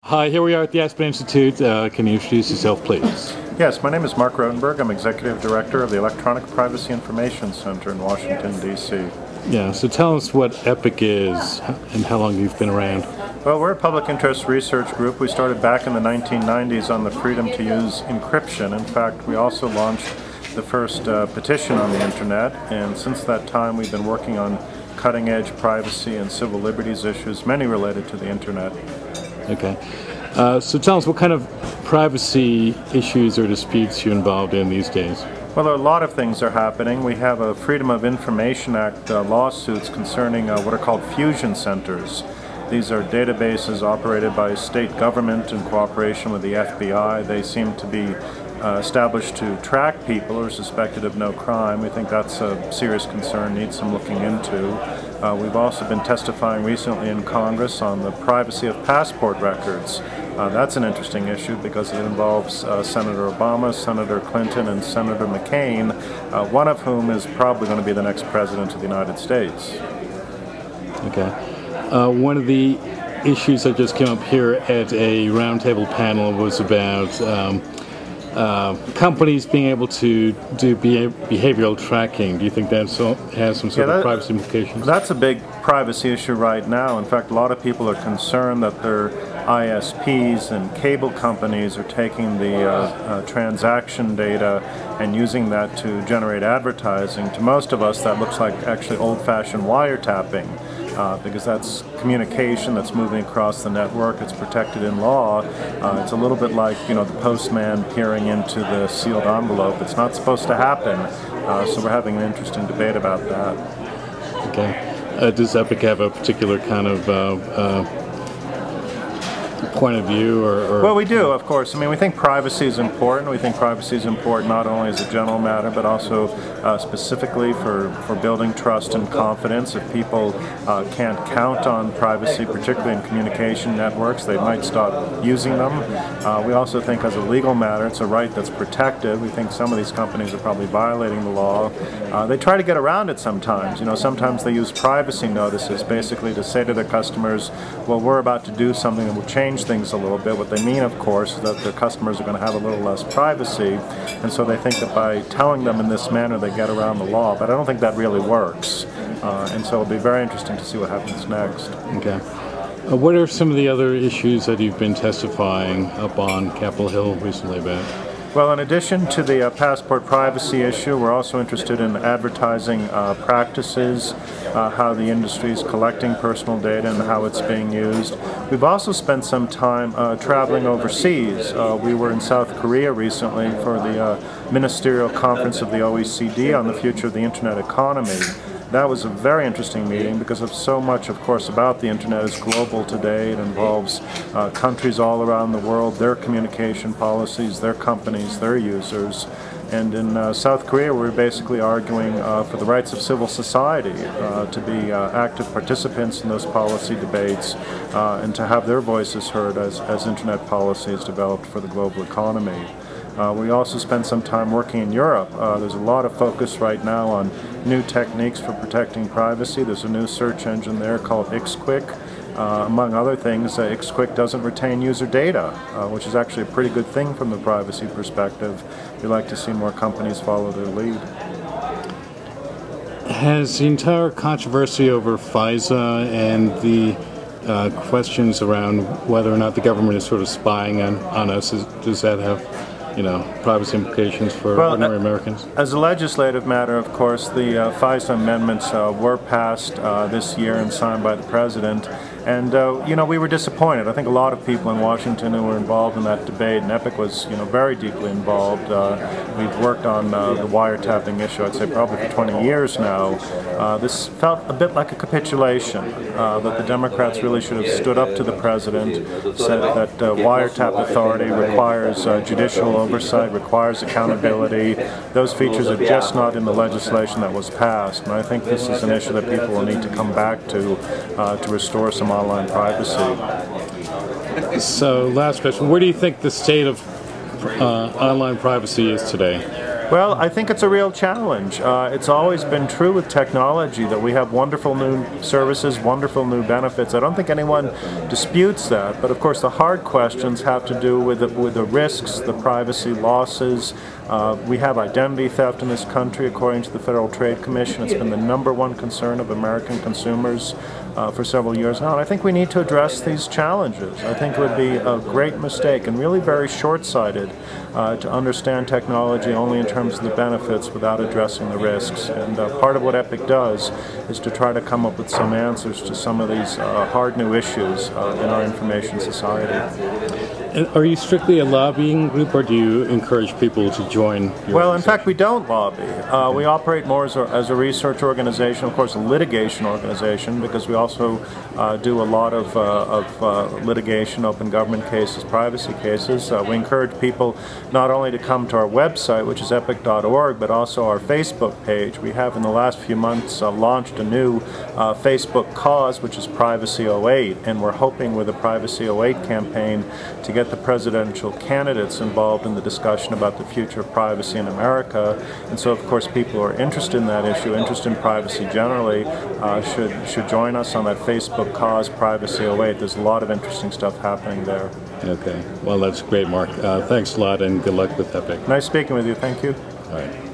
Hi, here we are at the Aspen Institute. Can you introduce yourself, please? Yes, my name is Marc Rotenberg. I'm Executive Director of the Electronic Privacy Information Center in Washington, D.C. Yeah, so tell us what EPIC is and how long you've been around. Well, we're a public interest research group. We started back in the 1990s on the freedom to use encryption. In fact, we also launched the first petition on the Internet, and since that time we've been working on cutting-edge privacy and civil liberties issues, many related to the Internet. Okay. So tell us what kind of privacy issues or disputes you're involved in these days. Well, a lot of things are happening. We have a Freedom of Information Act lawsuits concerning what are called fusion centers. These are databases operated by state government in cooperation with the FBI. They seem to be established to track people who are suspected of no crime. We think that's a serious concern, needs some looking into. We've also been testifying recently in Congress on the privacy of passport records. That's an interesting issue because it involves Senator Obama, Senator Clinton, and Senator McCain, one of whom is probably going to be the next president of the United States. Okay. One of the issues that just came up here at a roundtable panel was about companies being able to do behavioral tracking. Do you think that has some sort of privacy implications? That's a big privacy issue right now. In fact, a lot of people are concerned that their ISPs and cable companies are taking the transaction data and using that to generate advertising. To most of us, that looks like actually old-fashioned wiretapping. Because that's communication that's moving across the network. It's protected in law. It's a little bit like, the postman peering into the sealed envelope. It's not supposed to happen. So we're having an interesting debate about that. Okay. Does EPIC have a particular kind of point of view? Well, we do, of course. I mean, we think privacy is important. We think privacy is important not only as a general matter, but also specifically for building trust and confidence. If people can't count on privacy, particularly in communication networks, they might stop using them. We also think as a legal matter, it's a right that's protected. We think some of these companies are probably violating the law. They try to get around it sometimes. Sometimes they use privacy notices basically to say to their customers, well, we're about to do something that will change things a little bit. What they mean, of course, is that their customers are going to have a little less privacy, and so they think that by telling them in this manner they get around the law, but I don't think that really works. And so it'll be very interesting to see what happens next. Okay. What are some of the other issues that you've been testifying up on Capitol Hill recently about? Well, in addition to the passport privacy issue, we're also interested in advertising practices, how the industry is collecting personal data and how it's being used. We've also spent some time traveling overseas. We were in South Korea recently for the Ministerial Conference of the OECD on the future of the Internet economy. That was a very interesting meeting because of so much, of course, about the Internet is global today. It involves countries all around the world, their communication policies, their companies, their users. And in South Korea, we're basically arguing for the rights of civil society to be active participants in those policy debates and to have their voices heard as Internet policy is developed for the global economy. We also spent some time working in Europe. There's a lot of focus right now on new techniques for protecting privacy. There's a new search engine there called XQuick. Among other things, XQuick doesn't retain user data, which is actually a pretty good thing from the privacy perspective. We'd like to see more companies follow their lead. Has the entire controversy over FISA and the questions around whether or not the government is sort of spying on us, does that have privacy implications for ordinary Americans? As a legislative matter, of course, the FISA amendments were passed this year and signed by the President. And, we were disappointed. I think a lot of people in Washington who were involved in that debate, and EPIC was, very deeply involved. We've worked on the wiretapping issue, I'd say probably for 20 years now. This felt a bit like a capitulation, that the Democrats really should have stood up to the President, said that wiretap authority requires judicial oversight, requires accountability. Those features are just not in the legislation that was passed. And I think this is an issue that people will need to come back to restore some online privacy. So, last question. Where do you think the state of online privacy is today? Well, I think it's a real challenge. It's always been true with technology that we have wonderful new services, wonderful new benefits. I don't think anyone disputes that, but of course the hard questions have to do with the risks, the privacy losses. We have identity theft in this country, according to the Federal Trade Commission. It's been the #1 concern of American consumers for several years now, and I think we need to address these challenges. I think it would be a great mistake and really very short-sighted to understand technology only in terms of the benefits without addressing the risks. And part of what EPIC does is to try to come up with some answers to some of these hard new issues in our information society. And are you strictly a lobbying group, or do you encourage people to join your Well, in fact, we don't lobby. We operate more as a research organization, of course a litigation organization, because we also do a lot of litigation, open government cases, privacy cases. We encourage people not only to come to our website, which is epic.org, but also our Facebook page. We have in the last few months launched a new Facebook cause, which is Privacy 08, and we're hoping with the Privacy 08 campaign to get the presidential candidates involved in the discussion about the future of privacy in America. And so, of course, people who are interested in that issue, interested in privacy generally, should join us on that Facebook cause, Privacy 08. There's a lot of interesting stuff happening there. Okay. Well, that's great, Mark. Thanks a lot, and good luck with EPIC. Nice speaking with you. Thank you. All right.